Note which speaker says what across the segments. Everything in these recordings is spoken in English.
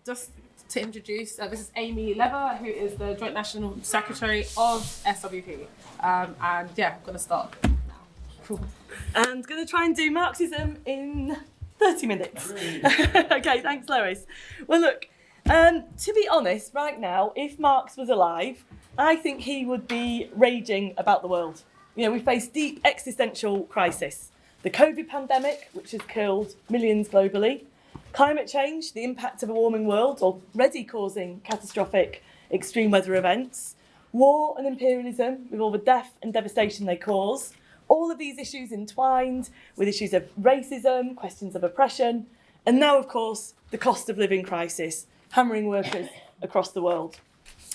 Speaker 1: Just to introduce, this is Amy Lever, who is the Joint National Secretary of SWP. I'm going to start now.
Speaker 2: Cool. And going to try and do Marxism in 30 minutes. Okay, thanks, Lois. Well, look, to be honest, right now, if Marx was alive, I think he would be raging about the world. You know, we face deep existential crisis. The COVID pandemic, which has killed millions globally. Climate change, the impact of a warming world, already causing catastrophic extreme weather events. War and imperialism, with all the death and devastation they cause. All of these issues entwined with issues of racism, questions of oppression, and now, of course, the cost of living crisis, hammering workers across the world.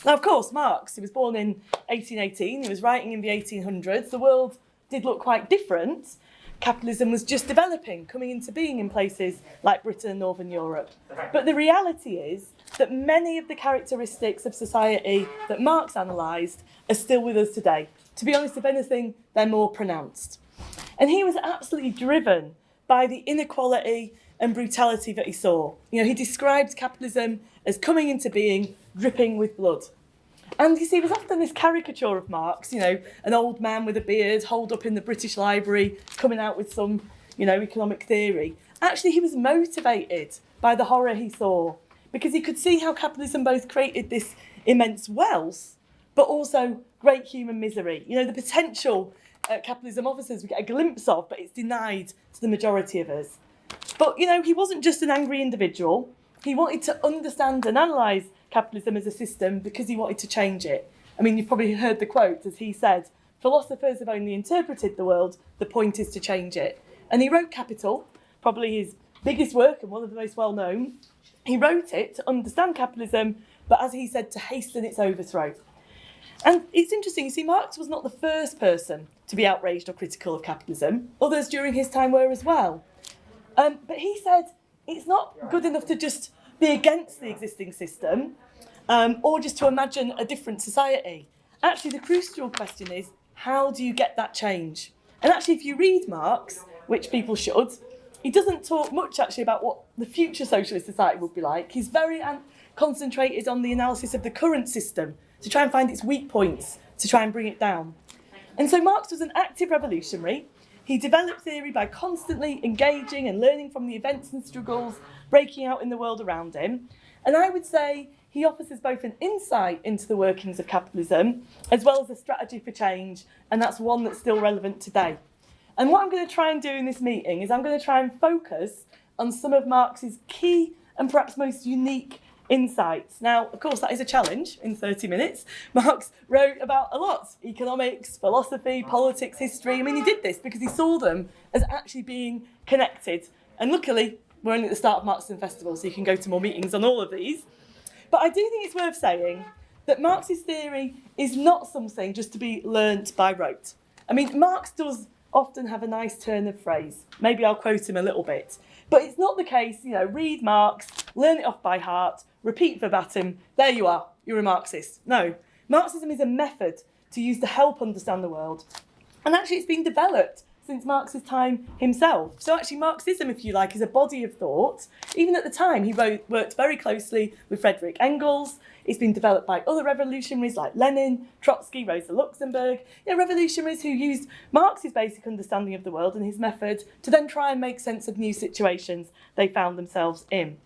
Speaker 2: Now, of course, Marx, he was born in 1818, he was writing in the 1800s. The world did look quite different. Capitalism was just developing, coming into being in places like Britain and Northern Europe. But the reality is that many of the characteristics of society that Marx analysed are still with us today. To be honest, if anything, they're more pronounced. And he was absolutely driven by the inequality and brutality that he saw. You know, he described capitalism as coming into being, dripping with blood. And you see, there's often this caricature of Marx, you know, an old man with a beard, holed up in the British Library, coming out with some, you know, economic theory. Actually, he was motivated by the horror he saw, because he could see how capitalism both created this immense wealth, but also great human misery. You know, the potential capitalism offers us, we get a glimpse of, but it's denied to the majority of us. But, you know, he wasn't just an angry individual. He wanted to understand and analyse capitalism as a system because he wanted to change it. I mean, you've probably heard the quote, as he said, philosophers have only interpreted the world, the point is to change it. And he wrote Capital, probably his biggest work and one of the most well-known. He wrote it to understand capitalism, but as he said, to hasten its overthrow. And it's interesting, you see, Marx was not the first person to be outraged or critical of capitalism. Others during his time were as well. But he said it's not good enough to just be against the existing system or just to imagine a different society. Actually, the crucial question is, how do you get that change? And actually, if you read Marx, which people should, he doesn't talk much actually about what the future socialist society would be like. He's very concentrated on the analysis of the current system to try and find its weak points, to try and bring it down. And so Marx was an active revolutionary. He developed theory by constantly engaging and learning from the events and struggles breaking out in the world around him. And I would say he offers us both an insight into the workings of capitalism, as well as a strategy for change, and that's one that's still relevant today. And what I'm going to try and do in this meeting is I'm going to try and focus on some of Marx's key and perhaps most unique insights. Now, of course, that is a challenge in 30 minutes. Marx wrote about a lot: economics, philosophy, politics, history. I mean, he did this because he saw them as actually being connected. And luckily, we're only at the start of Marxism Festival, so you can go to more meetings on all of these. But I do think it's worth saying that Marx's theory is not something just to be learnt by rote. I mean, Marx does often have a nice turn of phrase. Maybe I'll quote him a little bit. But it's not the case, you know, read Marx, learn it off by heart, repeat verbatim, there you are, you're a Marxist. No, Marxism is a method to use to help understand the world. And actually it's been developed since Marx's time himself. So actually Marxism, if you like, is a body of thought. Even at the time, he worked very closely with Friedrich Engels. It's been developed by other revolutionaries like Lenin, Trotsky, Rosa Luxemburg, revolutionaries who used Marx's basic understanding of the world and his method to then try and make sense of new situations they found themselves in.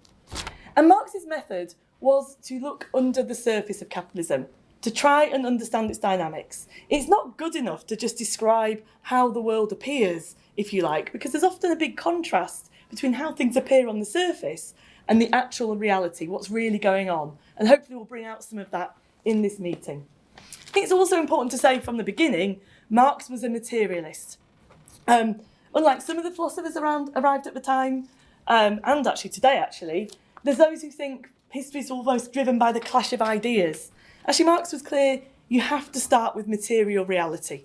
Speaker 2: And Marx's method was to look under the surface of capitalism, to try and understand its dynamics. It's not good enough to just describe how the world appears, if you like, because there's often a big contrast between how things appear on the surface and the actual reality, what's really going on. And hopefully we'll bring out some of that in this meeting. I think it's also important to say from the beginning, Marx was a materialist. Unlike some of the philosophers arrived at the time, and actually today, there's those who think history is almost driven by the clash of ideas. Actually, Marx was clear, you have to start with material reality.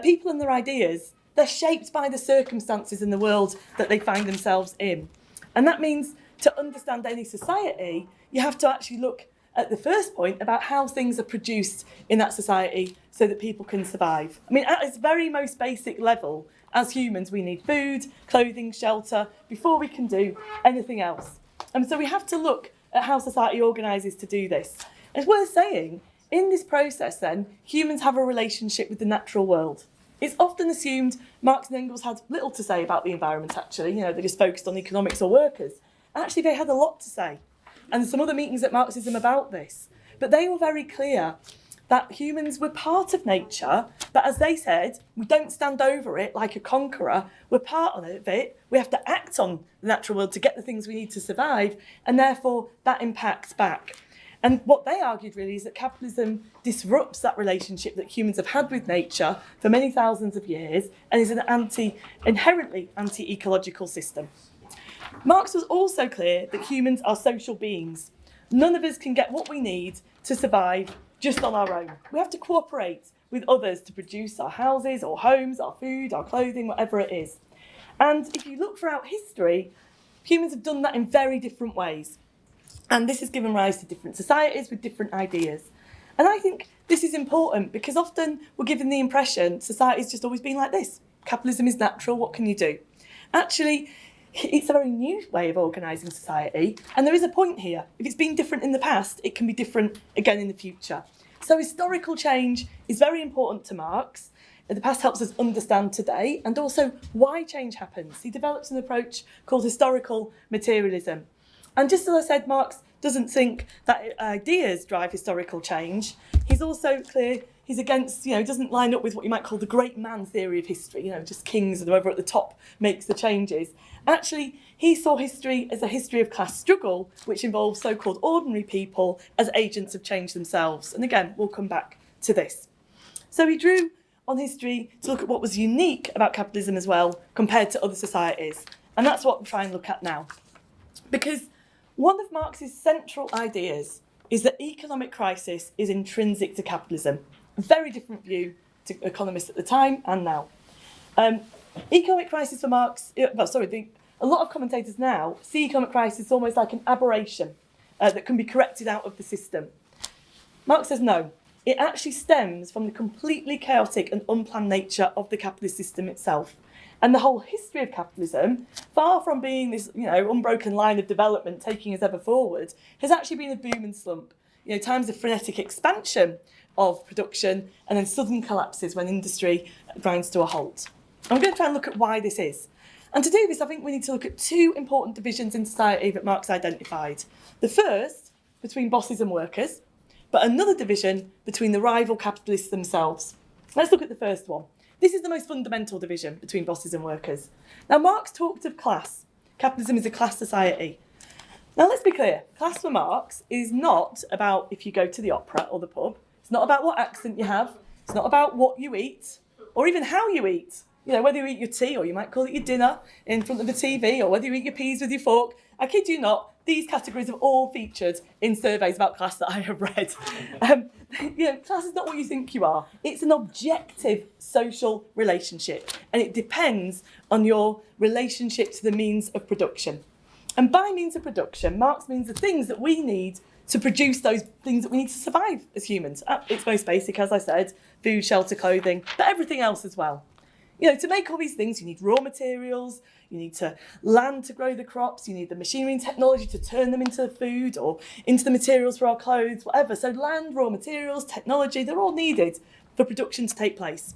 Speaker 2: People and their ideas, they're shaped by the circumstances in the world that they find themselves in. And that means to understand any society, you have to actually look at the first point about how things are produced in that society so that people can survive. I mean, at its very most basic level, as humans, we need food, clothing, shelter, before we can do anything else. And so we have to look at how society organises to do this. And it's worth saying, in this process then, humans have a relationship with the natural world. It's often assumed Marx and Engels had little to say about the environment, actually. They just focused on economics or workers. Actually, they had a lot to say. And there's some other meetings at Marxism about this. But they were very clear that humans were part of nature, but as they said, we don't stand over it like a conqueror. We're part of it. We have to act on the natural world to get the things we need to survive, and therefore that impacts back. And what they argued really is that capitalism disrupts that relationship that humans have had with nature for many thousands of years and is an inherently anti-ecological system. Marx was also clear that humans are social beings. None of us can get what we need to survive just on our own. We have to cooperate with others to produce our houses or homes, our food, our clothing, whatever it is. And if you look throughout history, humans have done that in very different ways. And this has given rise to different societies with different ideas. And I think this is important because often we're given the impression society's just always been like this. Capitalism is natural, what can you do? Actually, it's a very new way of organising society, and there is a point here. If it's been different in the past, it can be different again in the future. So historical change is very important to Marx. The past helps us understand today and also why change happens. He develops an approach called historical materialism. And just as I said, Marx doesn't think that ideas drive historical change. He's also clear he's against, doesn't line up with what you might call the great man theory of history, just kings and whoever at the top makes the changes. Actually, he saw history as a history of class struggle, which involves so-called ordinary people as agents of change themselves. And again, we'll come back to this. So he drew on history to look at what was unique about capitalism as well, compared to other societies. And that's what we'll try and look at now. Because one of Marx's central ideas is that economic crisis is intrinsic to capitalism. A very different view to economists at the time and now. Economic crisis for Marx, a lot of commentators now see economic crisis almost like an aberration that can be corrected out of the system. Marx says no, it actually stems from the completely chaotic and unplanned nature of the capitalist system itself. And the whole history of capitalism, far from being this unbroken line of development taking us ever forward, has actually been a boom and slump. Times of frenetic expansion of production and then sudden collapses when industry grinds to a halt. I'm going to try and look at why this is. And to do this, I think we need to look at two important divisions in society that Marx identified. The first, between bosses and workers, but another division between the rival capitalists themselves. Let's look at the first one. This is the most fundamental division between bosses and workers. Now, Marx talked of class. Capitalism is a class society. Now, let's be clear. Class for Marx is not about if you go to the opera or the pub. It's not about what accent you have. It's not about what you eat or even how you eat. Whether you eat your tea, or you might call it your dinner in front of the TV, or whether you eat your peas with your fork. I kid you not, these categories have all featured in surveys about class that I have read. Class is not what you think you are. It's an objective social relationship, and it depends on your relationship to the means of production. And by means of production, Marx means the things that we need to produce those things that we need to survive as humans. At its most basic, as I said, food, shelter, clothing, but everything else as well. To make all these things, you need raw materials, you need land to grow the crops, you need the machinery and technology to turn them into food or into the materials for our clothes, whatever. So land, raw materials, technology, they're all needed for production to take place.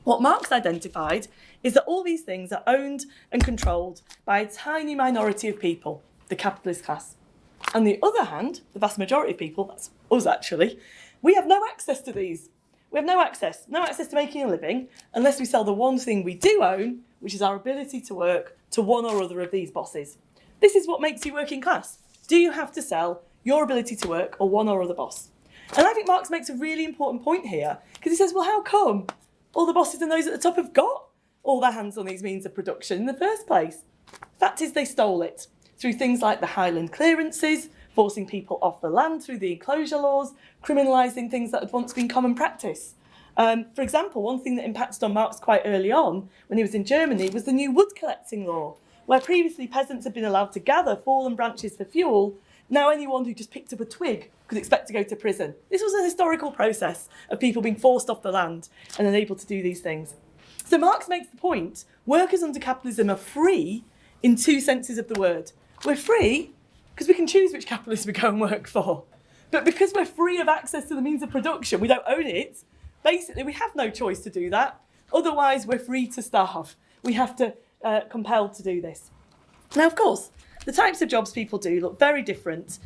Speaker 2: What Marx identified is that all these things are owned and controlled by a tiny minority of people, the capitalist class. On the other hand, the vast majority of people, that's us actually, we have no access to these. We have no access to making a living unless we sell the one thing we do own, which is our ability to work, to one or other of these bosses. This is what makes you working class. Do you have to sell your ability to work or one or other boss? And I think Marx makes a really important point here, because he says, well, how come all the bosses and those at the top have got all their hands on these means of production in the first place? Fact is, they stole it through things like the Highland clearances, forcing people off the land through the enclosure laws, criminalising things that had once been common practice. For example, one thing that impacted on Marx quite early on when he was in Germany was the new wood collecting law, where previously peasants had been allowed to gather fallen branches for fuel. Now anyone who just picked up a twig could expect to go to prison. This was a historical process of people being forced off the land and unable to do these things. So Marx makes the point, workers under capitalism are free in two senses of the word. We're free because we can choose which capitalists we go and work for. But because we're free of access to the means of production, we don't own it, basically we have no choice to do that. Otherwise, we're free to starve. We have to compelled to do this. Now, of course, the types of jobs people do look very different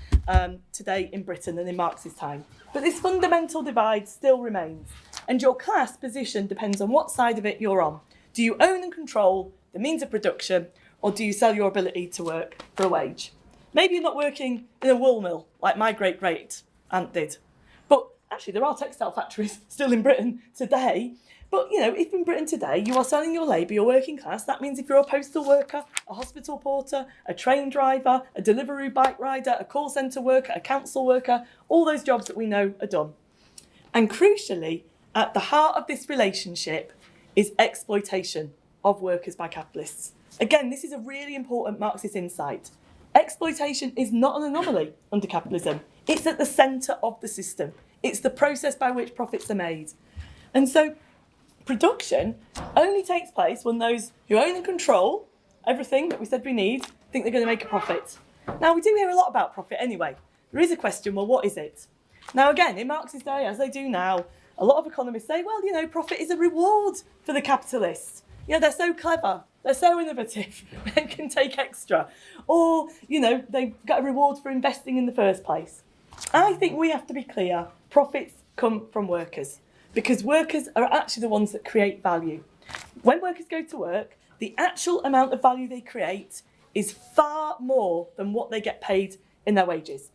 Speaker 2: today in Britain than in Marx's time. But this fundamental divide still remains. And your class position depends on what side of it you're on. Do you own and control the means of production, or do you sell your ability to work for a wage? Maybe you're not working in a wool mill like my great-great-aunt did. But actually, there are textile factories still in Britain today. But, you know, if in Britain today you are selling your labour, your working class, that means if you're a postal worker, a hospital porter, a train driver, a Deliveroo bike rider, a call centre worker, a council worker, all those jobs that we know are done. And crucially, at the heart of this relationship is exploitation of workers by capitalists. Again, this is a really important Marxist insight. Exploitation is not an anomaly under capitalism. It's at the centre of the system. It's the process by which profits are made. And so production only takes place when those who own and control everything that we said we need think they're going to make a profit. Now, we do hear a lot about profit anyway. There is a question, well, what is it? Now, again, in Marx's day, as they do now, a lot of economists say, well, you know, profit is a reward for the capitalists. You know, they're so clever, they're so innovative, they can take extra. Or, you know, they get a reward for investing in the first place. I think we have to be clear, profits come from workers, because workers are actually the ones that create value. When workers go to work, the actual amount of value they create is far more than what they get paid in their wages.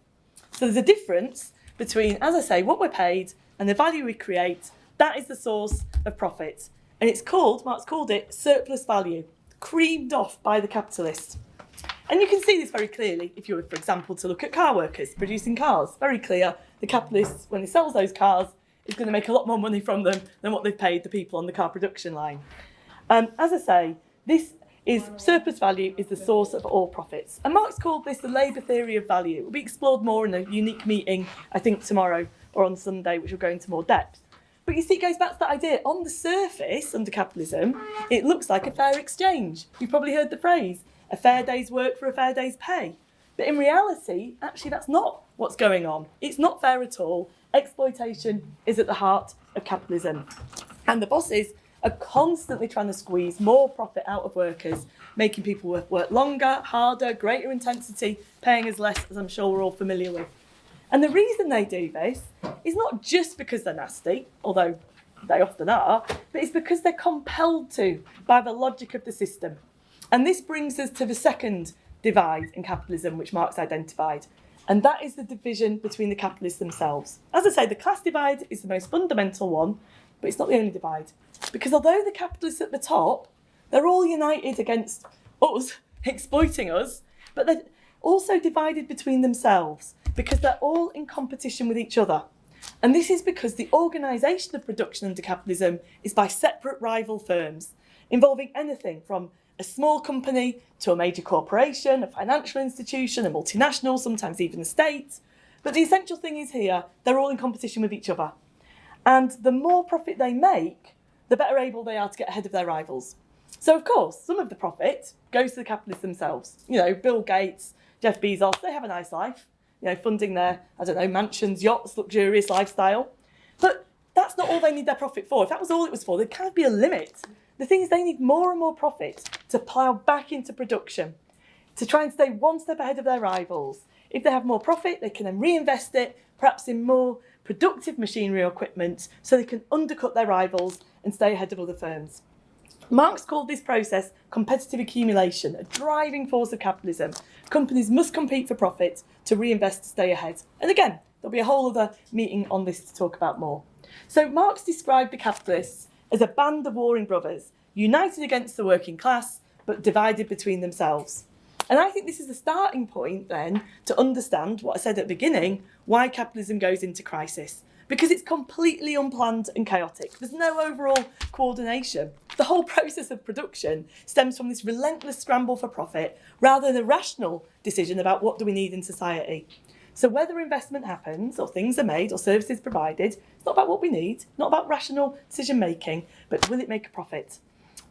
Speaker 2: So there's a difference between, as I say, what we're paid and the value we create. That is the source of profit. And it's called, Marx called it, surplus value, creamed off by the capitalist. And you can see this very clearly if you were, for example, to look at car workers producing cars. Very clear, the capitalist, when he sells those cars, is going to make a lot more money from them than what they've paid the people on the car production line. As I say, this is surplus value is the source of all profits. And Marx called this the labour theory of value. It will be explored more in a unique meeting, I think, tomorrow or on Sunday, which will go into more depth. But you see, it goes back to that idea. On the surface, under capitalism, it looks like a fair exchange. You've probably heard the phrase, a fair day's work for a fair day's pay. But in reality, actually, that's not what's going on. It's not fair at all. Exploitation is at the heart of capitalism. And the bosses are constantly trying to squeeze more profit out of workers, making people work longer, harder, greater intensity, paying us less, as I'm sure we're all familiar with. And the reason they do this is not just because they're nasty, although they often are, but it's because they're compelled to by the logic of the system. And this brings us to the second divide in capitalism, which Marx identified, and that is the division between the capitalists themselves. As I say, the class divide is the most fundamental one, but it's not the only divide. Because although the capitalists at the top, they're all united against us, exploiting us, but they're also divided between themselves, because they're all in competition with each other. And this is because the organisation of production under capitalism is by separate rival firms, involving anything from a small company to a major corporation, a financial institution, a multinational, sometimes even a state. But the essential thing is here, they're all in competition with each other. And the more profit they make, the better able they are to get ahead of their rivals. So, of course, some of the profit goes to the capitalists themselves. You know, Bill Gates, Jeff Bezos, they have a nice life. You know, funding their, mansions, yachts, luxurious lifestyle. But that's not all they need their profit for. If that was all it was for, there'd kind of be a limit. The thing is, they need more and more profit to plough back into production, to try and stay one step ahead of their rivals. If they have more profit, they can then reinvest it, perhaps in more productive machinery or equipment, so they can undercut their rivals and stay ahead of other firms. Marx called this process competitive accumulation, a driving force of capitalism. Companies must compete for profit to reinvest to stay ahead. And again, there'll be a whole other meeting on this to talk about more. So Marx described the capitalists as a band of warring brothers, united against the working class, but divided between themselves. And I think this is the starting point then to understand what I said at the beginning, why capitalism goes into crisis. Because it's completely unplanned and chaotic. There's no overall coordination. The whole process of production stems from this relentless scramble for profit rather than a rational decision about what do we need in society. So whether investment happens or things are made or services provided, it's not about what we need, not about rational decision making, but will it make a profit?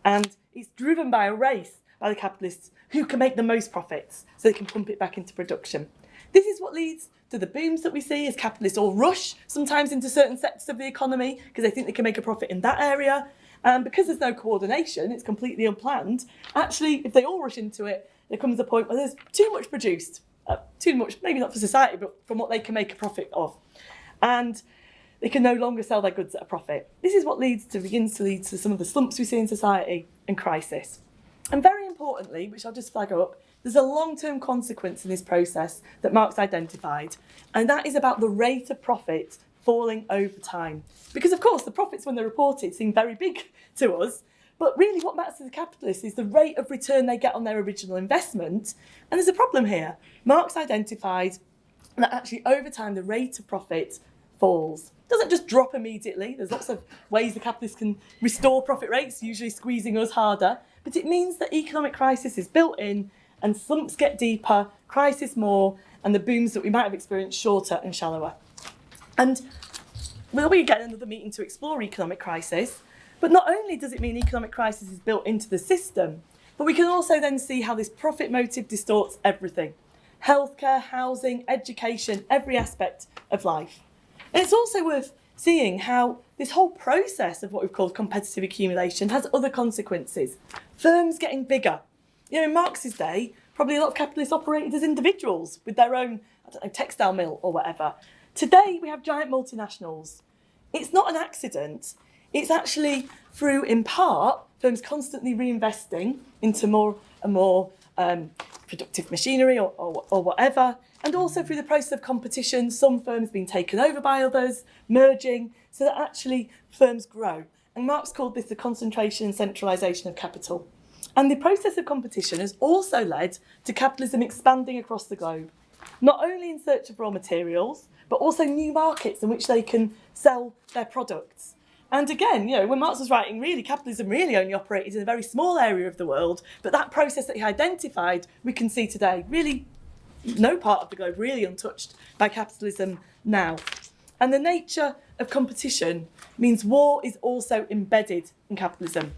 Speaker 2: And it's driven by a race by the capitalists who can make the most profits so they can pump it back into production. This is what leads to the booms that we see as capitalists all rush sometimes into certain sectors of the economy because they think they can make a profit in that area. And because there's no coordination, it's completely unplanned. Actually, if they all rush into it, there comes a point where there's too much produced. Too much, maybe not for society, but from what they can make a profit of. And they can no longer sell their goods at a profit. This is what begins to lead to some of the slumps we see in society and crisis. And very importantly, which I'll just flag up, there's a long-term consequence in this process that Marx identified, and that is about the rate of profit falling over time. Because of course, the profits when they're reported seem very big to us, but really what matters to the capitalists is the rate of return they get on their original investment. And there's a problem here. Marx identified that actually over time the rate of profit falls. It doesn't just drop immediately. There's lots of ways the capitalists can restore profit rates, usually squeezing us harder. But it means that economic crisis is built in and slumps get deeper, crisis more, and the booms that we might have experienced shorter and shallower. And we'll be getting another meeting to explore economic crisis, but not only does it mean economic crisis is built into the system, but we can also then see how this profit motive distorts everything. Healthcare, housing, education, every aspect of life. And it's also worth seeing how this whole process of what we've called competitive accumulation has other consequences. Firms getting bigger. You know, in Marx's day, probably a lot of capitalists operated as individuals with their own, textile mill or whatever. Today, we have giant multinationals. It's not an accident. It's actually through, in part, firms constantly reinvesting into more and more productive machinery or whatever, and also through the process of competition, some firms being taken over by others, merging, so that actually firms grow. And Marx called this the concentration and centralisation of capital. And the process of competition has also led to capitalism expanding across the globe, not only in search of raw materials, but also new markets in which they can sell their products. And again, you know, when Marx was writing, really, capitalism really only operated in a very small area of the world, but that process that he identified, we can see today, really no part of the globe really untouched by capitalism now. And the nature of competition means war is also embedded in capitalism.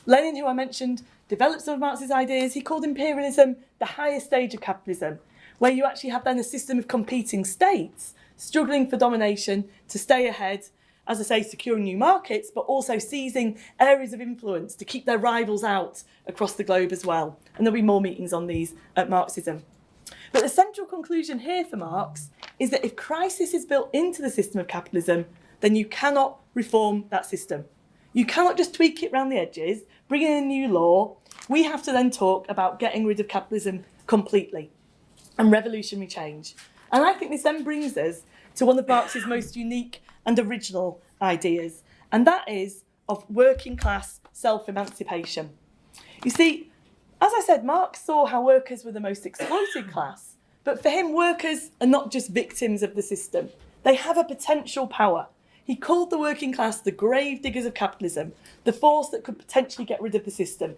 Speaker 2: Lenin, who I mentioned, developed some of Marx's ideas. He called imperialism the highest stage of capitalism, where you actually have then a system of competing states struggling for domination to stay ahead, as I say, securing new markets, but also seizing areas of influence to keep their rivals out across the globe as well. And there'll be more meetings on these at Marxism. But the central conclusion here for Marx is that if crisis is built into the system of capitalism, then you cannot reform that system. You cannot just tweak it around the edges, bring in a new law. We have to then talk about getting rid of capitalism completely and revolutionary change. And I think this then brings us to one of Marx's most unique and original ideas, and that is of working class self-emancipation. You see, as I said, Marx saw how workers were the most exploited class, but for him, workers are not just victims of the system. They have a potential power. He called the working class the grave diggers of capitalism, the force that could potentially get rid of the system.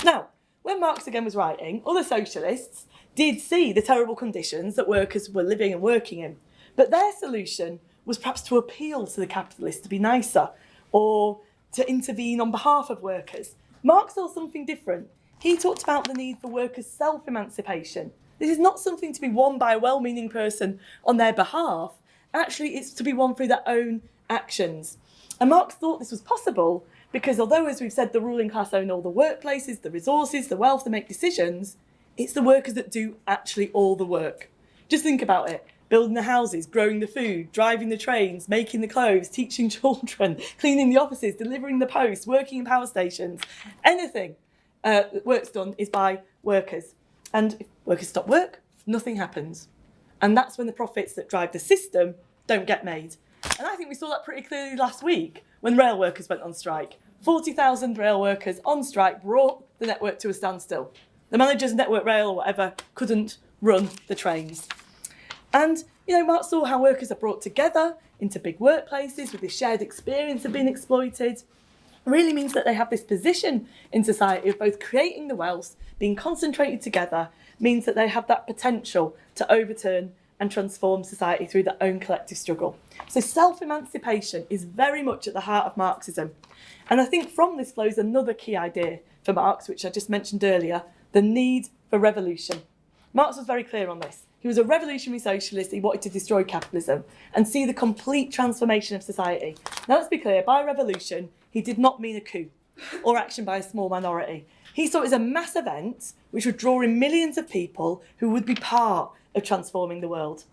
Speaker 2: Now, when Marx again was writing, other socialists did see the terrible conditions that workers were living and working in, but their solution was perhaps to appeal to the capitalists to be nicer or to intervene on behalf of workers. Marx saw something different. He talked about the need for workers' self-emancipation. This is not something to be won by a well-meaning person on their behalf. Actually, it's to be won through their own actions. And Marx thought this was possible because although, as we've said, the ruling class own all the workplaces, the resources, the wealth to make decisions, it's the workers that do actually all the work. Just think about it. Building the houses, growing the food, driving the trains, making the clothes, teaching children, cleaning the offices, delivering the post, working in power stations. Anything that work's done is by workers. And if workers stop work, nothing happens. And that's when the profits that drive the system don't get made. And I think we saw that pretty clearly last week when rail workers went on strike. 40,000 rail workers on strike brought the network to a standstill. The managers of Network Rail or whatever couldn't run the trains. And, you know, Marx saw how workers are brought together into big workplaces with this shared experience of being exploited. It really means that they have this position in society of both creating the wealth, being concentrated together, means that they have that potential to overturn and transform society through their own collective struggle. So self-emancipation is very much at the heart of Marxism. And I think from this flows another key idea for Marx, which I just mentioned earlier, the need for revolution. Marx was very clear on this. He was a revolutionary socialist. He wanted to destroy capitalism and see the complete transformation of society. Now, let's be clear, by revolution, he did not mean a coup or action by a small minority. He saw it as a mass event which would draw in millions of people who would be part of transforming the world.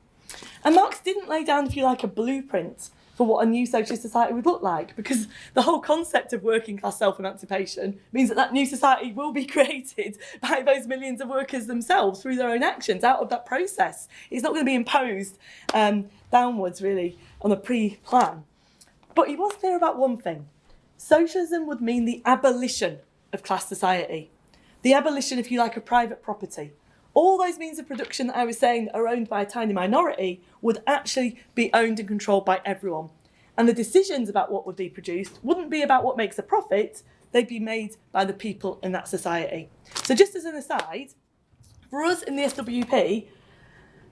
Speaker 2: And Marx didn't lay down, if you like, a blueprint for what a new socialist society would look like, because the whole concept of working class self-emancipation means that that new society will be created by those millions of workers themselves through their own actions out of that process. It's not going to be imposed downwards, really, on a pre-plan. But he was clear about one thing. Socialism would mean the abolition of class society, the abolition, if you like, of private property. All those means of production that I was saying that are owned by a tiny minority would actually be owned and controlled by everyone. And the decisions about what would be produced wouldn't be about what makes a profit, they'd be made by the people in that society. So just as an aside, for us in the SWP,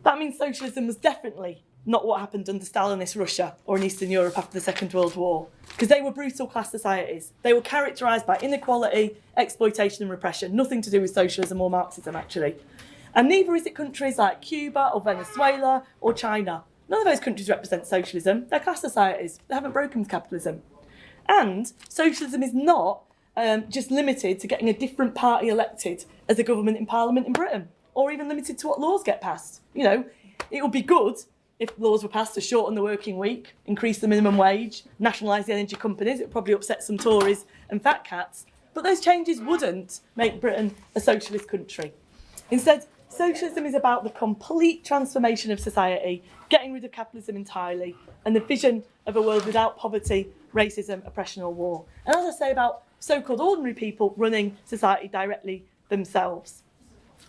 Speaker 2: that means socialism was definitely not what happened under Stalinist Russia or in Eastern Europe after the Second World War, because they were brutal class societies. They were characterised by inequality, exploitation and repression, nothing to do with socialism or Marxism, actually. And neither is it countries like Cuba or Venezuela or China. None of those countries represent socialism. They're class societies. They haven't broken with capitalism. And socialism is not just limited to getting a different party elected as a government in Parliament in Britain, or even limited to what laws get passed. You know, it would be good if laws were passed to shorten the working week, increase the minimum wage, nationalise the energy companies. It would probably upset some Tories and fat cats. But those changes wouldn't make Britain a socialist country. Instead, socialism is about the complete transformation of society, getting rid of capitalism entirely, and the vision of a world without poverty, racism, oppression or war. And as I say, about so-called ordinary people running society directly themselves.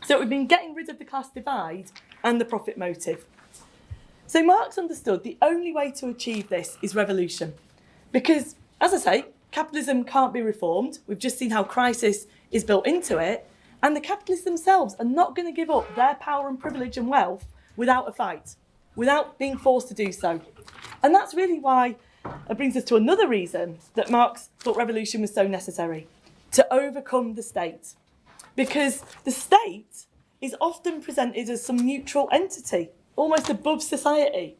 Speaker 2: So it would mean getting rid of the class divide and the profit motive. So Marx understood the only way to achieve this is revolution. Because, as I say, capitalism can't be reformed. We've just seen how crisis is built into it. And the capitalists themselves are not going to give up their power and privilege and wealth without a fight, without being forced to do so. And that's really why it brings us to another reason that Marx thought revolution was so necessary, to overcome the state. Because the state is often presented as some neutral entity, almost above society.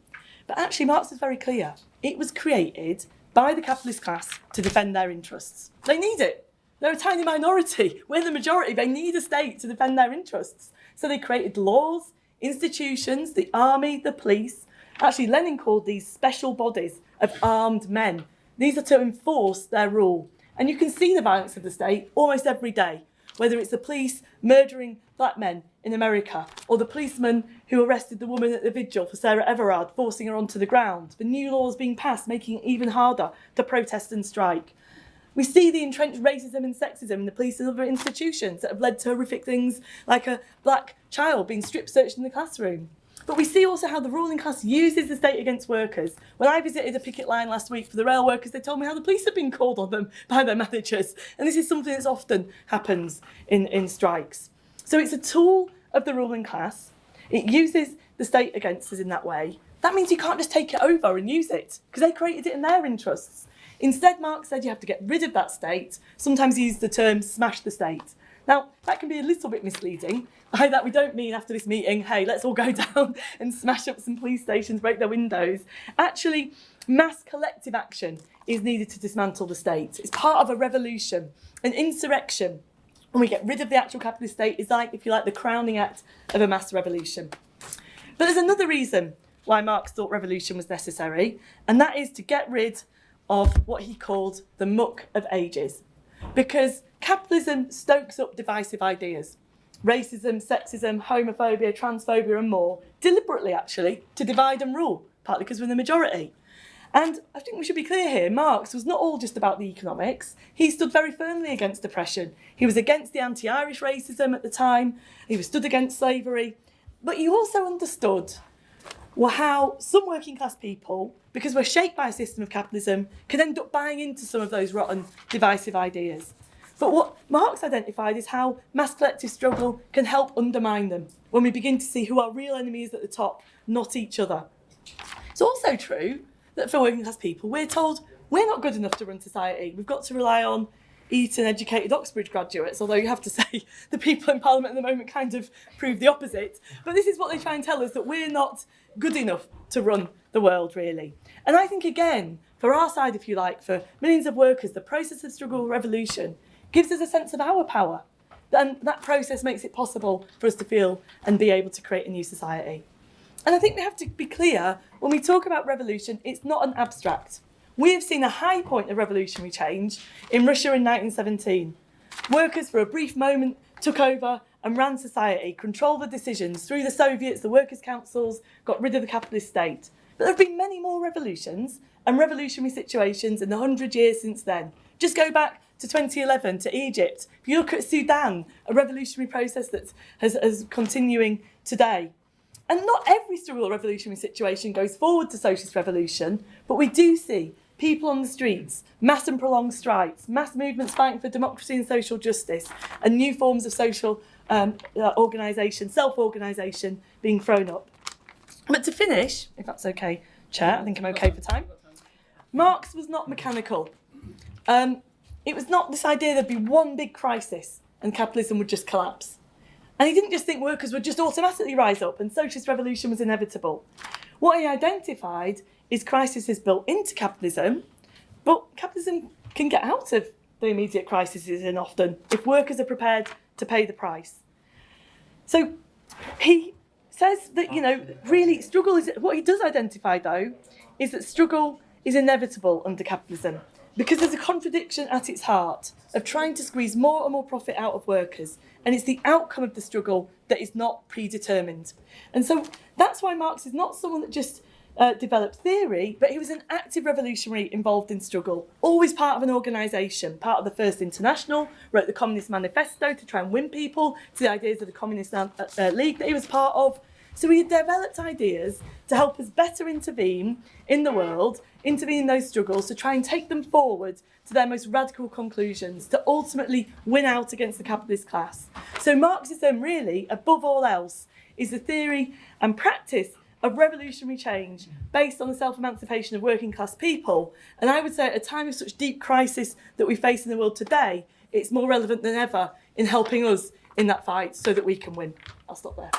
Speaker 2: But actually, Marx is very clear. It was created by the capitalist class to defend their interests. They need it. They're a tiny minority. We're the majority. They need a state to defend their interests. So they created laws, institutions, the army, the police. Actually, Lenin called these special bodies of armed men. These are to enforce their rule. And you can see the violence of the state almost every day, whether it's the police murdering black men in America, or the policeman who arrested the woman at the vigil for Sarah Everard, forcing her onto the ground. The new laws being passed, making it even harder to protest and strike. We see the entrenched racism and sexism in the police and other institutions that have led to horrific things like a black child being strip searched in the classroom. But we see also how the ruling class uses the state against workers. When I visited a picket line last week for the rail workers, they told me how the police have been called on them by their managers. And this is something that often happens in strikes. So it's a tool of the ruling class. It uses the state against us in that way. That means you can't just take it over and use it, because they created it in their interests. Instead, Marx said you have to get rid of that state. Sometimes he used the term smash the state. Now, that can be a little bit misleading. By that, we don't mean after this meeting, hey, let's all go down and smash up some police stations, break their windows. Actually, mass collective action is needed to dismantle the state. It's part of a revolution, an insurrection. When we get rid of the actual capitalist state, is like, if you like, the crowning act of a mass revolution. But there's another reason why Marx thought revolution was necessary, and that is to get rid of what he called the muck of ages. Because capitalism stokes up divisive ideas. Racism, sexism, homophobia, transphobia and more, deliberately actually, to divide and rule, partly because we're the majority. And I think we should be clear here, Marx was not all just about the economics. He stood very firmly against oppression. He was against the anti-Irish racism at the time. He was stood against slavery. But he also understood how some working class people, because we're shaped by a system of capitalism, can end up buying into some of those rotten, divisive ideas. But what Marx identified is how mass collective struggle can help undermine them when we begin to see who our real enemy is at the top, not each other. It's also true that for working class people, we're told we're not good enough to run society. We've got to rely on Eton educated Oxbridge graduates, although you have to say the people in Parliament at the moment kind of prove the opposite. But this is what they try and tell us, that we're not good enough to run the world, really. And I think, again, for our side, if you like, for millions of workers, the process of struggle revolution gives us a sense of our power. And that process makes it possible for us to feel and be able to create a new society. And I think we have to be clear, when we talk about revolution, it's not an abstract. We have seen a high point of revolutionary change in Russia in 1917. Workers, for a brief moment, took over and ran society, controlled the decisions. Through the Soviets, the workers' councils got rid of the capitalist state. But there have been many more revolutions and revolutionary situations in the 100 years since then. Just go back to 2011, to Egypt. If you look at Sudan, a revolutionary process that is continuing today. And not every struggle or revolutionary situation goes forward to socialist revolution, but we do see people on the streets, mass and prolonged strikes, mass movements fighting for democracy and social justice, and new forms of social organisation, self-organisation being thrown up. But to finish, if that's okay, Chair, I think I'm okay for time. Marx was not mechanical. It was not this idea there'd be one big crisis and capitalism would just collapse. And he didn't just think workers would just automatically rise up and socialist revolution was inevitable. What he identified is crises built into capitalism, but capitalism can get out of the immediate crises and often if workers are prepared to pay the price. So he says that, really struggle is, what he does identify though, is that struggle is inevitable under capitalism because there's a contradiction at its heart of trying to squeeze more and more profit out of workers. And it's the outcome of the struggle that is not predetermined. And so that's why Marx is not someone that just developed theory, but he was an active revolutionary involved in struggle, always part of an organisation, part of the First International, wrote the Communist Manifesto to try and win people to the ideas of the Communist League that he was part of. So he developed ideas to help us better intervene in the world, intervene in those struggles, to try and take them forward to their most radical conclusions, to ultimately win out against the capitalist class. So Marxism really, above all else, is the theory and practice of revolutionary change based on the self-emancipation of working class people. And I would say at a time of such deep crisis that we face in the world today, it's more relevant than ever in helping us in that fight so that we can win. I'll stop there.